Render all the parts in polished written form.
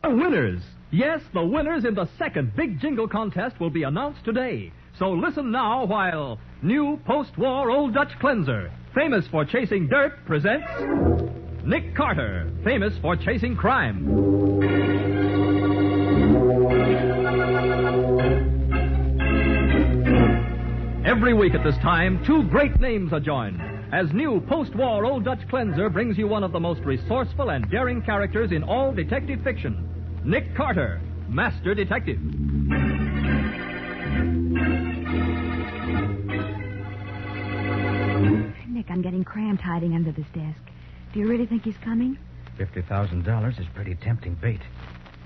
The winners! Yes, the winners in the second big jingle contest will be announced today. So listen now while new post-war Old Dutch cleanser, famous for chasing dirt, presents Nick Carter, famous for chasing crime. Every week at this time, two great names are joined as new post-war Old Dutch cleanser brings you one of the most resourceful and daring characters in all detective fiction, Nick Carter, Master Detective. Nick, I'm getting cramped hiding under this desk. Do you really think he's coming? $50,000 is pretty tempting bait.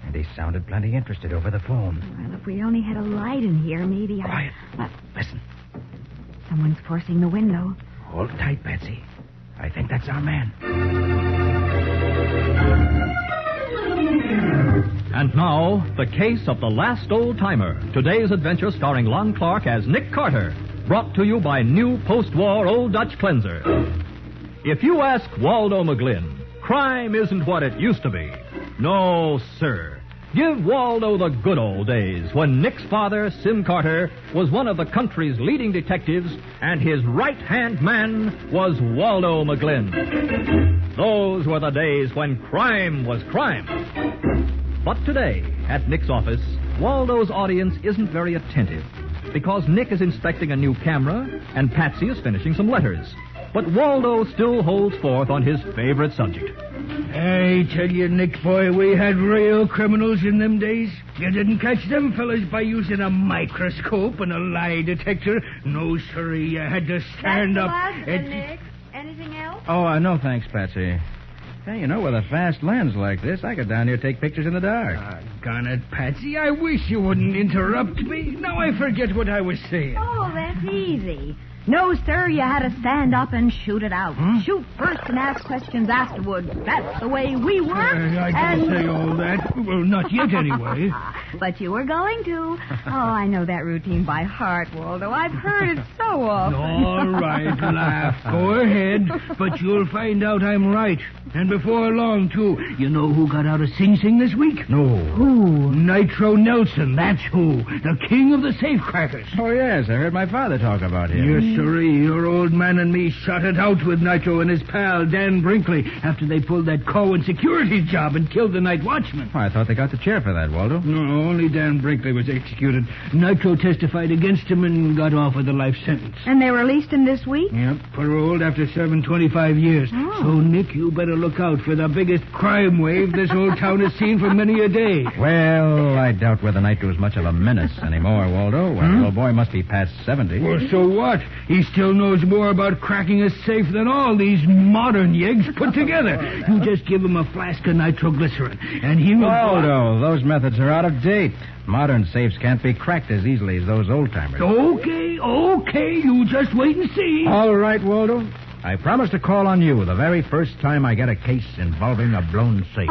And he sounded plenty interested over the phone. Well, if we only had a light in here, maybe Quiet. Listen. Someone's forcing the window. Hold tight, Patsy. I think that's our man. And now, the case of the last old-timer. Today's adventure starring Lon Clark as Nick Carter. Brought to you by new post-war Old Dutch cleanser. If you ask Waldo McGlynn, crime isn't what it used to be. No, sir. Give Waldo the good old days when Nick's father, Sim Carter, was one of the country's leading detectives, and his right-hand man was Waldo McGlynn. Those were the days when crime was crime. But today, at Nick's office, Waldo's audience isn't very attentive because Nick is inspecting a new camera and Patsy is finishing some letters. But Waldo still holds forth on his favorite subject. I tell you, Nick, boy, we had real criminals in them days. You didn't catch them fellas by using a microscope and a lie detector. No, sirree, you had to stand up. Nick. Anything else? Oh, no thanks, Patsy. Hey, you know, with a fast lens like this, I could down here take pictures in the dark. Doggone it, Patsy. I wish you wouldn't interrupt me. Now I forget what I was saying. Oh, that's easy. No, sir, you had to stand up and shoot it out. Shoot first and ask questions afterwards. That's the way we work. I didn't say all that. Well, not yet, anyway. But you were going to. Oh, I know that routine by heart, Waldo. I've heard it so often. All right, laugh. Go ahead. But you'll find out I'm right. And before long, too. You know who got out of Sing Sing this week? No. Who? Nitro Nelson, that's who. The king of the safecrackers. Oh, yes, I heard my father talk about him. Yes, sirree. Your old man and me shot it out with Nitro and his pal, Dan Brinkley, after they pulled that Cohen security job and killed the night watchman. Oh, I thought they got the chair for that, Waldo. No, only Dan Brinkley was executed. Nitro testified against him and got off with a life sentence. And they released him this week? Yep, paroled after serving 25 years. Oh. So, Nick, you better look out for the biggest crime wave this old town has seen for many a day. Well, I doubt whether Nitro's much of a menace anymore, Waldo. Well, the little boy must be past 70. Well, so what? He still knows more about cracking a safe than all these modern yigs put together. You just give him a flask of nitroglycerin, and he will... Waldo, those methods are out of date. Modern safes can't be cracked as easily as those old-timers. Okay, you just wait and see. All right, Waldo. I promise to call on you the very first time I get a case involving a blown safe.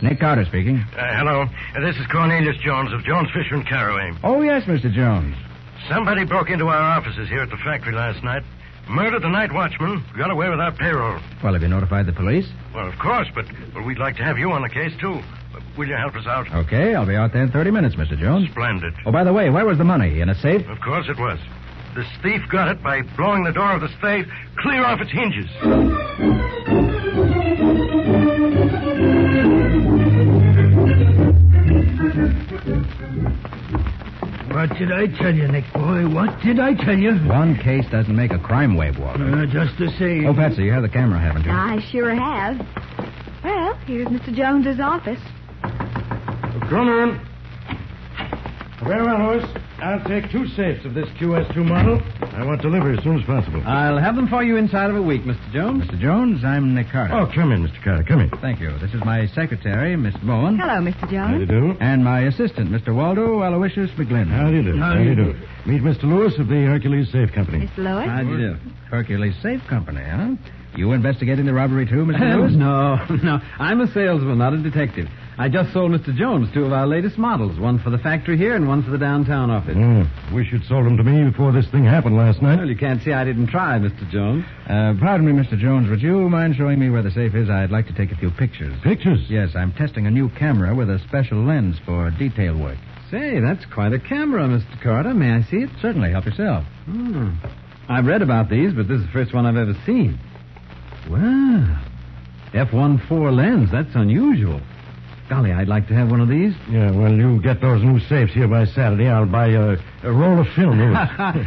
Nick Carter speaking. Hello. This is Cornelius Jones of Jones Fisher and Caraway. Oh, yes, Mr. Jones. Somebody broke into our offices here at the factory last night, murdered the night watchman, got away with our payroll. Well, have you notified the police? Well, of course, but we'd like to have you on the case, too. Will you help us out? Okay, I'll be out there in 30 minutes, Mr. Jones. Splendid. Oh, by the way, where was the money? In a safe? Of course it was. This thief got it by blowing the door of the safe clear off its hinges. What did I tell you, Nick, boy? What did I tell you? One case doesn't make a crime wave, Walter. Just the same. Oh, Patsy, you have the camera, haven't you? I sure have. Well, here's Mr. Jones's office. Come on. Very well, Louis. I'll take 2 safes of this QS2 model. I want delivery as soon as possible. I'll have them for you inside of a week, Mr. Jones. Mr. Jones, I'm Nick Carter. Oh, come in, Mr. Carter. Come in. Thank you. This is my secretary, Miss Bowen. Hello, Mr. How do you Jones. do? And my assistant, Mr. Waldo Aloysius McGlynn. How do you do? How do you do? Meet Mr. Lewis of the Hercules Safe Company. Mr. Lewis? How do you do? Hercules Safe Company, huh? You investigating the robbery, too, Mr. Lewis? No. I'm a salesman, not a detective. I just sold Mr. Jones 2 of our latest models, one for the factory here and one for the downtown office. Wish you'd sold them to me before this thing happened last night. Well, you can't see I didn't try, Mr. Jones. Pardon me, Mr. Jones. Would you mind showing me where the safe is? I'd like to take a few pictures. Pictures? Yes, I'm testing a new camera with a special lens for detail work. Say, that's quite a camera, Mr. Carter. May I see it? Certainly. Help yourself. I've read about these, but this is the first one I've ever seen. Wow. F1.4 lens. That's unusual. Golly, I'd like to have one of these. Yeah, well, you get those new safes here by Saturday. I'll buy a roll of film.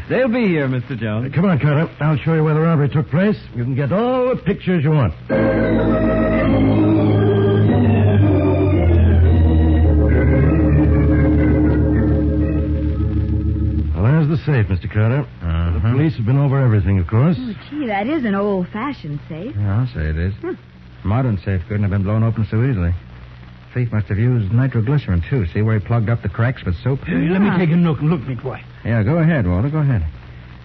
They'll be here, Mr. Jones. Come on, Carter. I'll show you where the robbery took place. You can get all the pictures you want. Well, there's the safe, Mr. Carter. The police have been over everything, of course. Oh, gee, that is an old-fashioned safe. Yeah, I'll say it is. Modern safe couldn't have been blown open so easily. Thief must have used nitroglycerin, too. See where he plugged up the cracks with soap? Let me take a look, Nick boy. Yeah, go ahead, Walter. Go ahead.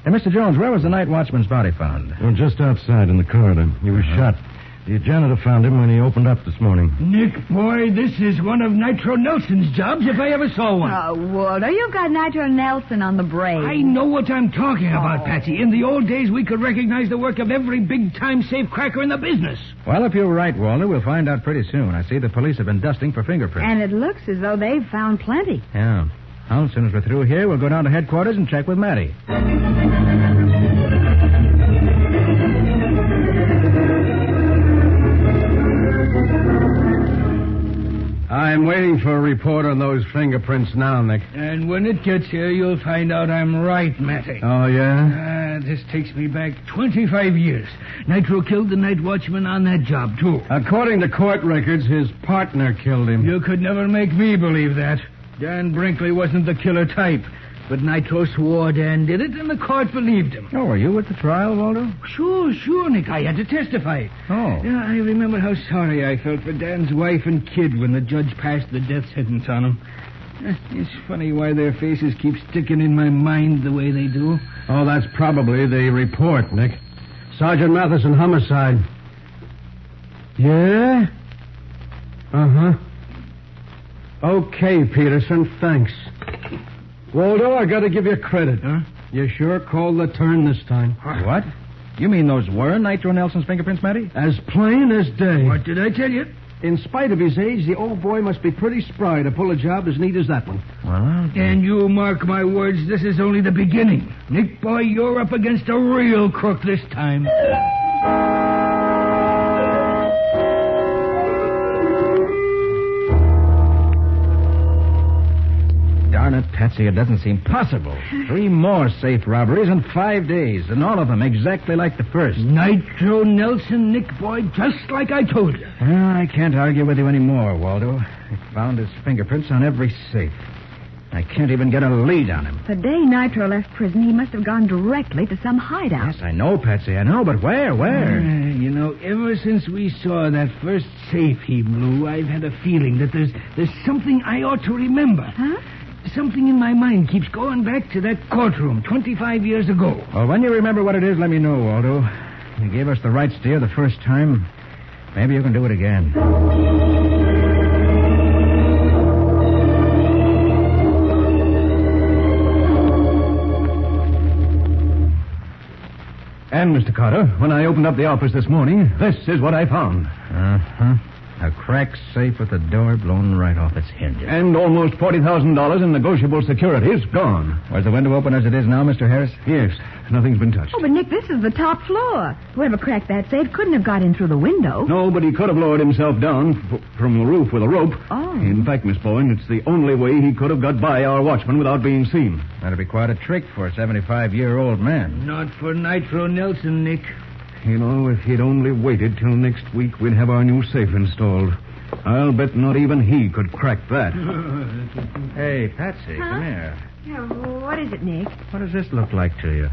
Hey, Mr. Jones, where was the night watchman's body found? Well, just outside in the corridor. He was shot. The janitor found him when he opened up this morning. Nick, boy, this is one of Nitro Nelson's jobs if I ever saw one. Oh, Walter, you've got Nitro Nelson on the brain. I know what I'm talking about, Patsy. In the old days, we could recognize the work of every big-time safe cracker in the business. Well, if you're right, Walter, we'll find out pretty soon. I see the police have been dusting for fingerprints. And it looks as though they've found plenty. Yeah. Well, as soon as we're through here, we'll go down to headquarters and check with Matty. I'm waiting for a report on those fingerprints now, Nick. And when it gets here, you'll find out I'm right, Matty. Oh, yeah? This takes me back 25 years. Nitro killed the night watchman on that job, too. According to court records, his partner killed him. You could never make me believe that. Dan Brinkley wasn't the killer type. But Nitro swore Dan did it, and the court believed him. Oh, were you at the trial, Walter? Sure, Nick. I had to testify. Oh. Yeah, I remember how sorry I felt for Dan's wife and kid when the judge passed the death sentence on them. It's funny why their faces keep sticking in my mind the way they do. Oh, that's probably the report, Nick. Sergeant Matheson, homicide. Yeah? Uh-huh. Okay, Peterson, thanks. Waldo, I gotta give you credit. Huh? You sure called the turn this time. What? You mean those were Nitro Nelson's fingerprints, Matty? As plain as day. What did I tell you? In spite of his age, the old boy must be pretty spry to pull a job as neat as that one. Well, And you mark my words, this is only the beginning. Nick, boy, you're up against a real crook this time. darn it, Patsy, it doesn't seem possible. 3 more safe robberies in 5 days, and all of them exactly like the first. Nitro Nelson, Nick boy, just like I told you. Well, I can't argue with you anymore, Waldo. I found his fingerprints on every safe. I can't even get a lead on him. The day Nitro left prison, he must have gone directly to some hideout. Yes, I know, Patsy, I know, but where? Ever since we saw that first safe he blew, I've had a feeling that there's something I ought to remember. Huh? Something in my mind keeps going back to that courtroom 25 years ago. Well, when you remember what it is, let me know, Waldo. You gave us the right steer the first time. Maybe you can do it again. And, Mr. Carter, when I opened up the office this morning, this is what I found. Uh-huh. A cracked safe with the door blown right off its hinges. And almost $40,000 in negotiable securities gone. Was the window open as it is now, Mr. Harris? Yes, nothing's been touched. Oh, but Nick, this is the top floor. Whoever cracked that safe couldn't have got in through the window. No, but he could have lowered himself down from the roof with a rope. Oh. In fact, Miss Bowen, it's the only way he could have got by our watchman without being seen. That'd be quite a trick for a 75-year-old man. Not for Nitro Nelson, Nick. You know, if he'd only waited till next week, we'd have our new safe installed. I'll bet not even he could crack that. Hey, Patsy, come here. Yeah, what is it, Nick? What does this look like to you?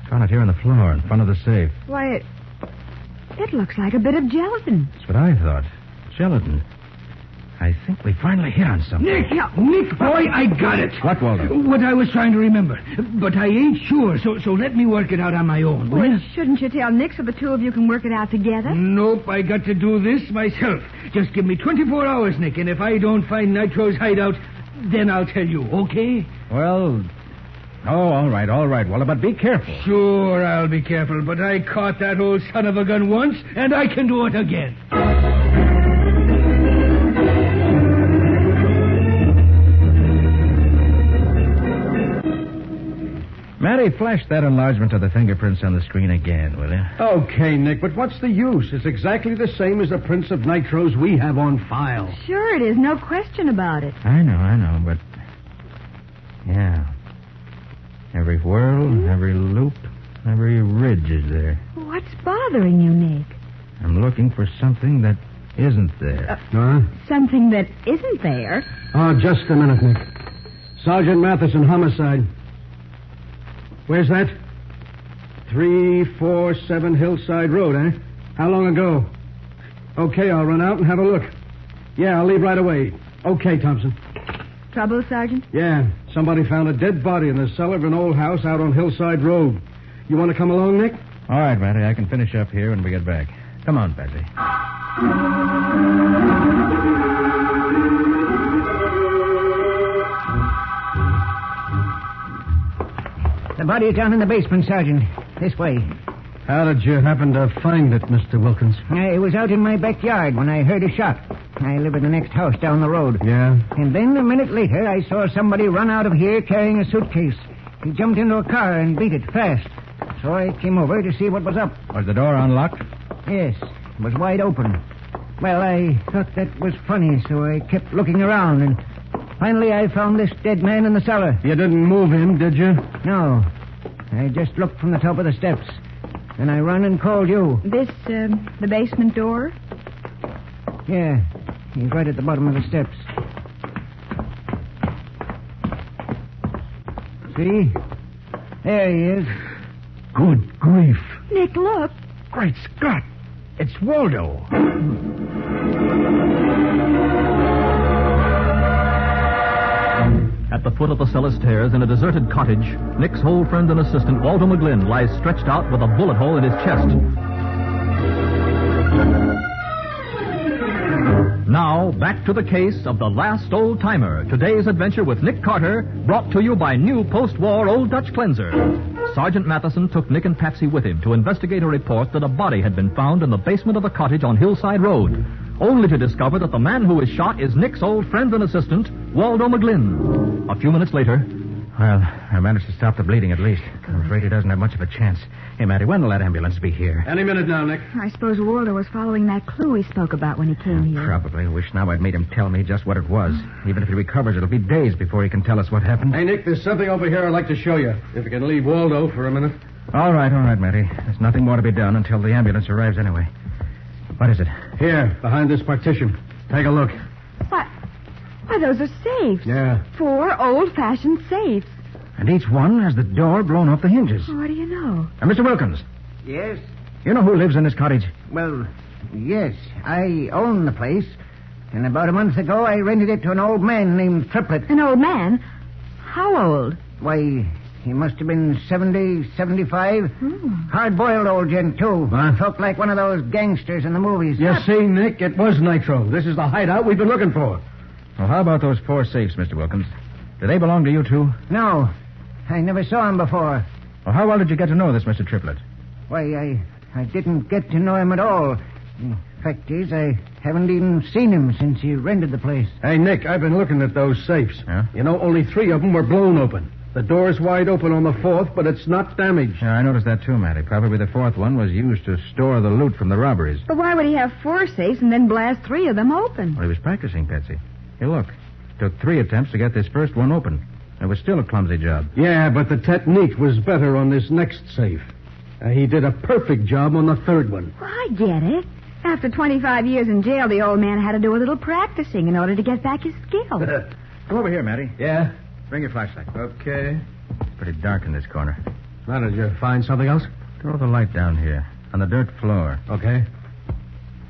Found it here on the floor in front of the safe. Why, it looks like a bit of gelatin. That's what I thought. Gelatin. I think we finally hit on something. Nick, boy, I got it. What, Waldo? What I was trying to remember. But I ain't sure, so let me work it out on my own, will you? Shouldn't you tell Nick so the two of you can work it out together? Nope, I got to do this myself. Just give me 24 hours, Nick, and if I don't find Nitro's hideout, then I'll tell you, okay? Well, all right. Well, but be careful. Sure, I'll be careful, but I caught that old son of a gun once, and I can do it again. Matty, flash that enlargement of the fingerprints on the screen again, will you? Okay, Nick, but what's the use? It's exactly the same as the prints of Nitros we have on file. Sure it is. No question about it. I know, but... Yeah. Every whirl, every loop, every ridge is there. What's bothering you, Nick? I'm looking for something that isn't there. Something that isn't there? Oh, just a minute, Nick. Sergeant Matheson, homicide. Where's that? 347 Hillside Road, eh? How long ago? Okay, I'll run out and have a look. Yeah, I'll leave right away. Okay, Thompson. Trouble, Sergeant? Yeah, somebody found a dead body in the cellar of an old house out on Hillside Road. You want to come along, Nick? All right, Matty, I can finish up here when we get back. Come on, Patsy. The body's down in the basement, Sergeant. This way. How did you happen to find it, Mr. Wilkins? I was out in my backyard when I heard a shot. I live in the next house down the road. Yeah? And then a minute later, I saw somebody run out of here carrying a suitcase. He jumped into a car and beat it fast. So I came over to see what was up. Was the door unlocked? Yes, it was wide open. Well, I thought that was funny, so I kept looking around, and finally I found this dead man in the cellar. You didn't move him, did you? No. I just looked from the top of the steps. Then I run and called you. This, the basement door? Yeah, he's right at the bottom of the steps. See? There he is. Good grief. Nick, look. Great Scott! It's Waldo. At the foot of the cellar stairs in a deserted cottage, Nick's old friend and assistant, Waldo McGlynn, lies stretched out with a bullet hole in his chest. Now, back to the case of the last old-timer. Today's adventure with Nick Carter, brought to you by new post-war Old Dutch Cleanser. Sergeant Matheson took Nick and Patsy with him to investigate a report that a body had been found in the basement of a cottage on Hillside Road, only to discover that the man who was shot is Nick's old friend and assistant, Waldo McGlynn. A few minutes later... Well, I managed to stop the bleeding at least. I'm afraid he doesn't have much of a chance. Hey, Matty, when will that ambulance be here? Any minute now, Nick. I suppose Waldo was following that clue he spoke about when he came here. Probably. Wish now I'd made him tell me just what it was. Even if he recovers, it'll be days before he can tell us what happened. Hey, Nick, there's something over here I'd like to show you. If you can leave Waldo for a minute. All right, Matty. There's nothing more to be done until the ambulance arrives anyway. What is it? Here, behind this partition. Take a look. What? Why, those are safes. Yeah. 4 old-fashioned safes. And each one has the door blown off the hinges. What do you know? Mr. Wilkins. Yes? You know who lives in this cottage? Well, yes. I own the place. And about a month ago, I rented it to an old man named Triplet. An old man? How old? Why, he must have been 70, 75. Hard-boiled old gent, too. What? Talked like one of those gangsters in the movies. You see, Nick, it was Nitro. This is the hideout we've been looking for. Well, how about those 4 safes, Mr. Wilkins? Do they belong to you, too? No. I never saw him before. Well, how well did you get to know this Mr. Triplet? Why, I didn't get to know him at all. Fact is, I haven't even seen him since he rented the place. Hey, Nick, I've been looking at those safes. Yeah? You know, only 3 of them were blown open. The door's wide open on the 4th, but it's not damaged. Yeah, I noticed that, too, Matty. Probably the 4th one was used to store the loot from the robberies. But why would he have 4 safes and then blast 3 of them open? Well, he was practicing, Patsy. Here, look. It took 3 attempts to get this first one open. It was still a clumsy job. Yeah, but the technique was better on this next safe. He did a perfect job on the 3rd one. Well, I get it. After 25 years in jail, the old man had to do a little practicing in order to get back his skill. Come over here, Matty. Yeah? Bring your flashlight. Okay. It's pretty dark in this corner. Now, did you find something else? Throw the light down here, on the dirt floor. Okay.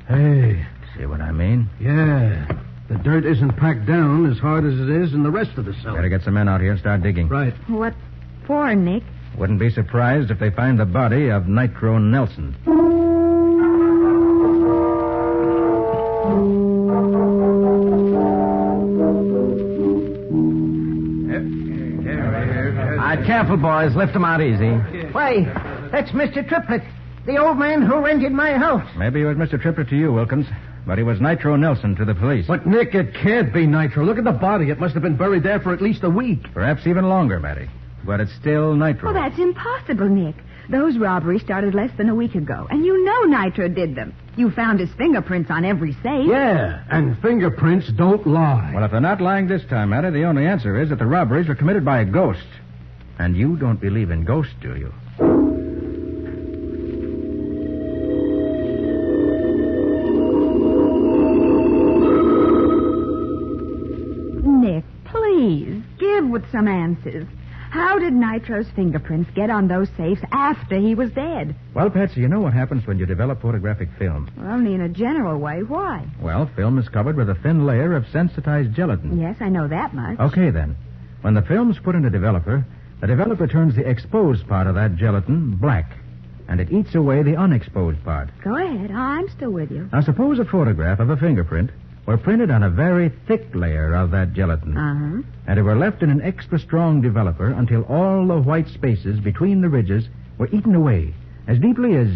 Hey. See what I mean? Yeah. The dirt isn't packed down as hard as it is in the rest of the cellar. Better get some men out here and start digging. Right. What for, Nick? Wouldn't be surprised if they find the body of Nitro Nelson. Careful, boys. Lift them out easy. Why, that's Mr. Triplett, the old man who rented my house. Maybe it was Mr. Triplett to you, Wilkins, but he was Nitro Nelson to the police. But, Nick, it can't be Nitro. Look at the body. It must have been buried there for at least a week. Perhaps even longer, Matty. But it's still Nitro. Oh, that's impossible, Nick. Those robberies started less than a week ago, and you know Nitro did them. You found his fingerprints on every safe. Yeah, and fingerprints don't lie. Well, if they're not lying this time, Matty, the only answer is that the robberies were committed by a ghost. And you don't believe in ghosts, do you? Nick, please, give with some answers. How did Nitro's fingerprints get on those safes after he was dead? Well, Patsy, you know what happens when you develop photographic film. Well, only in a general way. Why? Well, film is covered with a thin layer of sensitized gelatin. Yes, I know that much. Okay, then. When the film's put in a developer, the developer turns the exposed part of that gelatin black, and it eats away the unexposed part. Go ahead. I'm still with you. Now, suppose a photograph of a fingerprint were printed on a very thick layer of that gelatin, and it were left in an extra strong developer until all the white spaces between the ridges were eaten away as deeply as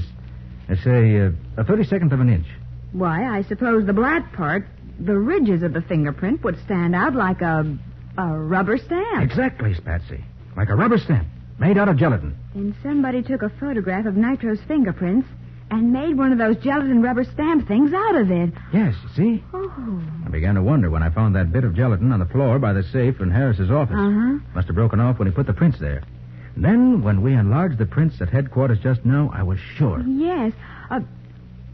say, a 32nd of an inch. Why, I suppose the black part, the ridges of the fingerprint, would stand out like a rubber stamp. Exactly, Patsy. Like a rubber stamp, made out of gelatin. And somebody took a photograph of Nitro's fingerprints and made one of those gelatin rubber stamp things out of it. Yes, see? Oh. I began to wonder when I found that bit of gelatin on the floor by the safe in Harris's office. Must have broken off when he put the prints there. Then, when we enlarged the prints at headquarters just now, I was sure. Yes.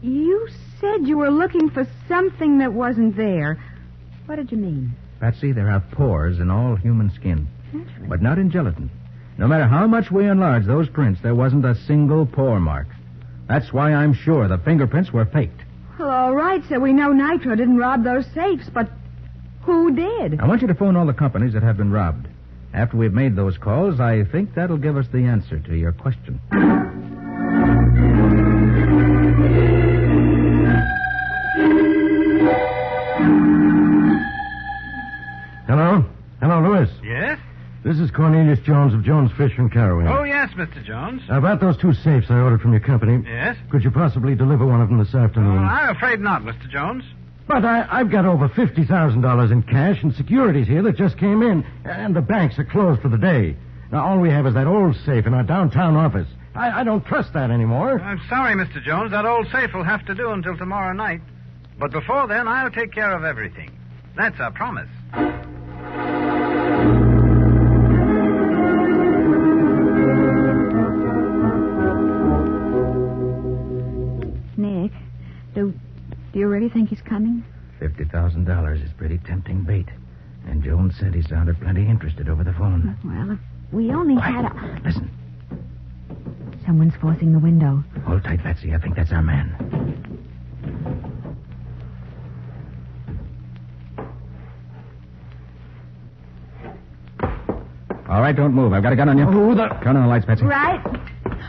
You said you were looking for something that wasn't there. What did you mean? Patsy, there are pores in all human skin. Naturally. But not in gelatin. No matter how much we enlarged those prints, there wasn't a single pore mark. That's why I'm sure the fingerprints were faked. Well, all right, so we know Nitro didn't rob those safes, but who did? I want you to phone all the companies that have been robbed. After we've made those calls, I think that'll give us the answer to your question. Hello? Hello, Lewis. Yes? This is Cornelius Jones of Jones Fish and Carraway. Oh, yes, Mr. Jones. About those 2 safes I ordered from your company. Yes? Could you possibly deliver one of them this afternoon? I'm afraid not, Mr. Jones. But I've got over $50,000 in cash and securities here that just came in, and the banks are closed for the day. Now, all we have is that old safe in our downtown office. I don't trust that anymore. I'm sorry, Mr. Jones. That old safe will have to do until tomorrow night. But before then, I'll take care of everything. That's a promise. Nick, do you really think he's coming? $50,000 is pretty tempting bait. And Jones said he sounded plenty interested over the phone. Well, if we only had a... Listen. Someone's forcing the window. Hold tight, Patsy. I think that's our man. All right, don't move. I've got a gun on you. Who the... Turn on the lights, Patsy. Right?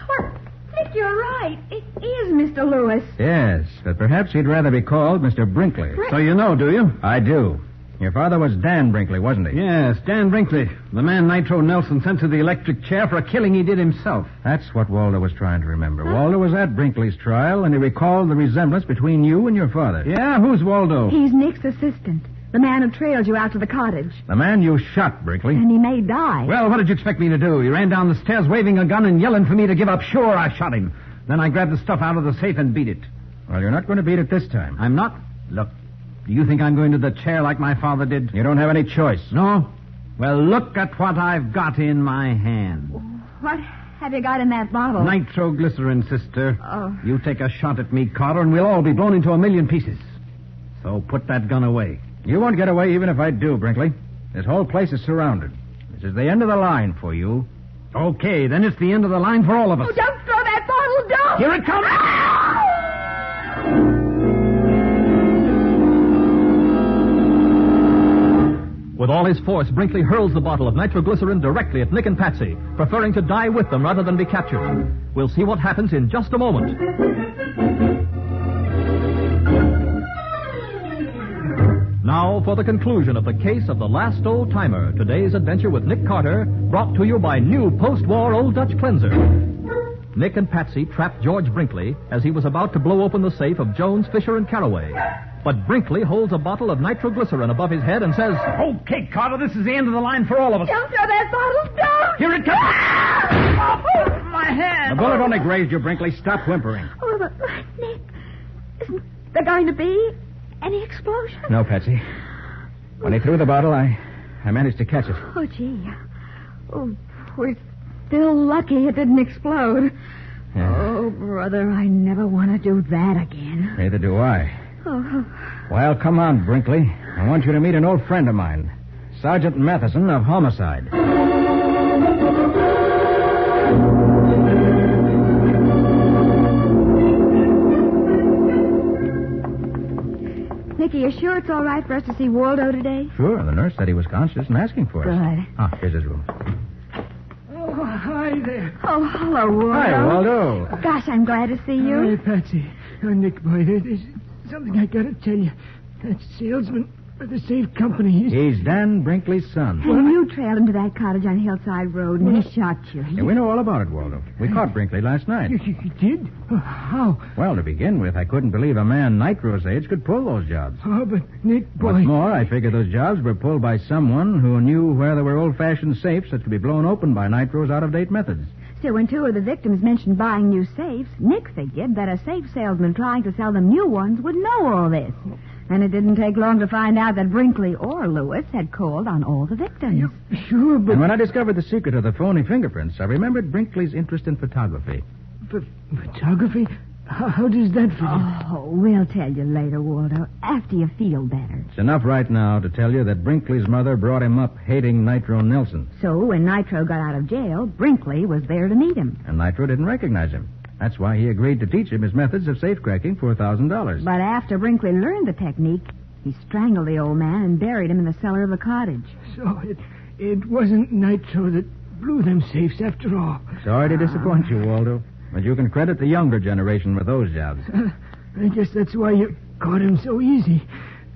Well, Nick, you're right. It is Mr. Lewis. Yes, but perhaps he'd rather be called Mr. Brinkley. So you know, do you? I do. Your father was Dan Brinkley, wasn't he? Yes, Dan Brinkley. The man Nitro Nelson sent to the electric chair for a killing he did himself. That's what Walter was trying to remember. Walter was at Brinkley's trial, and he recalled the resemblance between you and your father. Yeah? Who's Waldo? He's Nick's assistant. The man who trailed you out to the cottage. The man you shot, Brinkley. And he may die. Well, what did you expect me to do? He ran down the stairs waving a gun and yelling for me to give up. Sure, I shot him. Then I grabbed the stuff out of the safe and beat it. Well, you're not going to beat it this time. I'm not? Look, do you think I'm going to the chair like my father did? You don't have any choice. No? Well, look at what I've got in my hand. What have you got in that bottle? Nitroglycerin, sister. Oh. You take a shot at me, Carter, and we'll all be blown into a million pieces. So put that gun away. You won't get away even if I do, Brinkley. This whole place is surrounded. This is the end of the line for you. Okay, then it's the end of the line for all of us. Oh, don't throw that bottle, don't! Here it comes! all his force, Brinkley hurls the bottle of nitroglycerin directly at Nick and Patsy, preferring to die with them rather than be captured. We'll see what happens in just a moment. Now for the conclusion of the case of the last old-timer. Today's adventure with Nick Carter, brought to you by new post-war Old Dutch cleanser. Nick and Patsy trapped George Brinkley as he was about to blow open the safe of Jones, Fisher, and Carraway. But Brinkley holds a bottle of nitroglycerin above his head and says, Okay, Carter, this is the end of the line for all of us. Don't throw that bottle down! Here it comes! Oh, my hand! The bullet only grazed you, Brinkley. Stop whimpering. Oh, but, Nick, isn't there going to be any explosion? No, Patsy. When he threw the bottle, I managed to catch it. Oh, gee. Oh, we're still lucky it didn't explode. Yeah. Oh, brother, I never want to do that again. Neither do I. Oh. Well, come on, Brinkley. I want you to meet an old friend of mine, Sergeant Matheson of Homicide. Nicky, you sure it's all right for us to see Waldo today? Sure. The nurse said he was conscious and asking for us. Good. Ah, here's his room. Oh, hi there. Oh, hello, Waldo. Hi, Waldo. Gosh, I'm glad to see you. Hi, Patsy. Nick, boy, there's something I gotta tell you. That salesman for the safe company, He's Dan Brinkley's son. And you trailed him to that cottage on Hillside Road, and he shot you. Yeah, we know all about it, Waldo. We caught Brinkley last night. You did? How? Well, to begin with, I couldn't believe a man Nitro's age could pull those jobs. Oh, but Nick, boy... What's more, I figured those jobs were pulled by someone who knew where there were old-fashioned safes that could be blown open by Nitro's out-of-date methods. So when two of the victims mentioned buying new safes, Nick figured that a safe salesman trying to sell them new ones would know all this. And it didn't take long to find out that Brinkley or Lewis had called on all the victims. Sure, but... And when I discovered the secret of the phony fingerprints, I remembered Brinkley's interest in photography. Photography? How does that fit in? Oh, we'll tell you later, Waldo, after you feel better. It's enough right now to tell you that Brinkley's mother brought him up hating Nitro Nelson. So when Nitro got out of jail, Brinkley was there to meet him. And Nitro didn't recognize him. That's why he agreed to teach him his methods of safecracking for $1,000. But after Brinkley learned the technique, he strangled the old man and buried him in the cellar of the cottage. So it wasn't Nitro that blew them safes after all. Sorry to disappoint you, Waldo. But you can credit the younger generation with those jobs. I guess that's why you caught him so easy.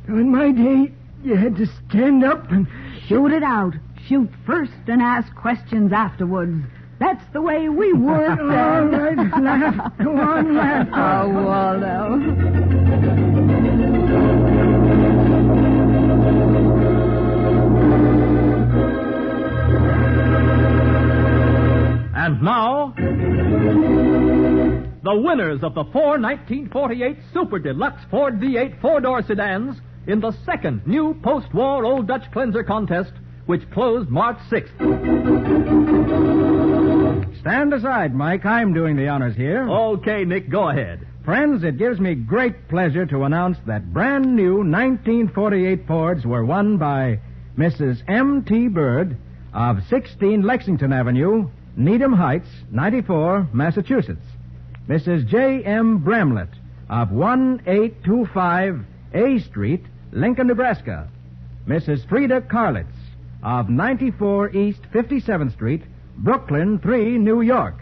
In my day, you had to stand up and... Shoot it out. Shoot first and ask questions afterwards. That's the way we work. All right, laugh. Go on, laugh. Oh, Waldo. And now, the winners of the 1948 Super Deluxe Ford V8 four-door sedans in the second new post-war Old Dutch Cleanser contest, which closed March 6th. Stand aside, Mike. I'm doing the honors here. Okay, Nick, go ahead. Friends, it gives me great pleasure to announce that brand new 1948 Fords were won by Mrs. M.T. Bird of 16 Lexington Avenue, Needham Heights, 94, Massachusetts. Mrs. J.M. Bramlett of 1825 A Street, Lincoln, Nebraska. Mrs. Frida Karlitz of 94 East 57th Street, Brooklyn 3, New York.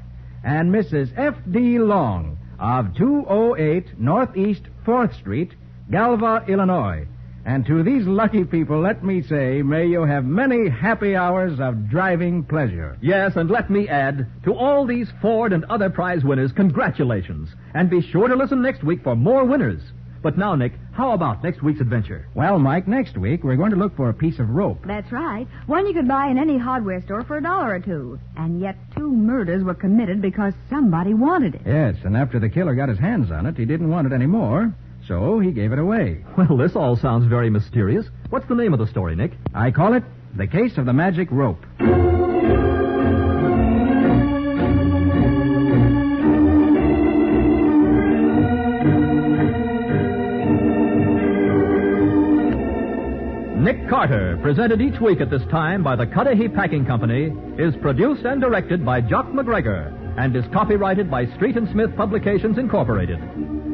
And Mrs. F.D. Long of 208 Northeast 4th Street, Galva, Illinois. And to these lucky people, let me say, may you have many happy hours of driving pleasure. Yes, and let me add, to all these Ford and other prize winners, congratulations. And be sure to listen next week for more winners. But now, Nick, how about next week's adventure? Well, Mike, next week we're going to look for a piece of rope. That's right. One you could buy in any hardware store for $1 or $2. And yet 2 murders were committed because somebody wanted it. Yes, and after the killer got his hands on it, he didn't want it anymore, so he gave it away. Well, this all sounds very mysterious. What's the name of the story, Nick? I call it The Case of the Magic Rope. Nick Carter, presented each week at this time by the Cudahy Packing Company, is produced and directed by Jock McGregor and is copyrighted by Street and Smith Publications, Incorporated.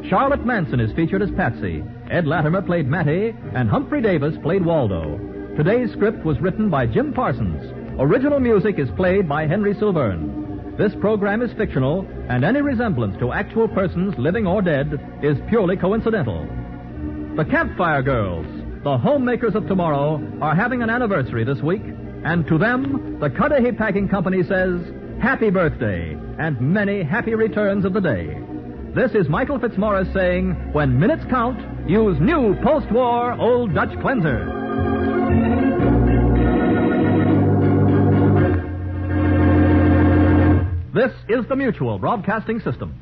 Charlotte Manson is featured as Patsy. Ed Latimer played Matty, and Humphrey Davis played Waldo. Today's script was written by Jim Parsons. Original music is played by Henry Silverne. This program is fictional, and any resemblance to actual persons, living or dead, is purely coincidental. The Campfire Girls, the homemakers of tomorrow, are having an anniversary this week, and to them, the Cudahy Packing Company says, happy birthday, and many happy returns of the day. This is Michael Fitzmaurice saying, when minutes count, use new post-war Old Dutch Cleanser. This is the Mutual Broadcasting System.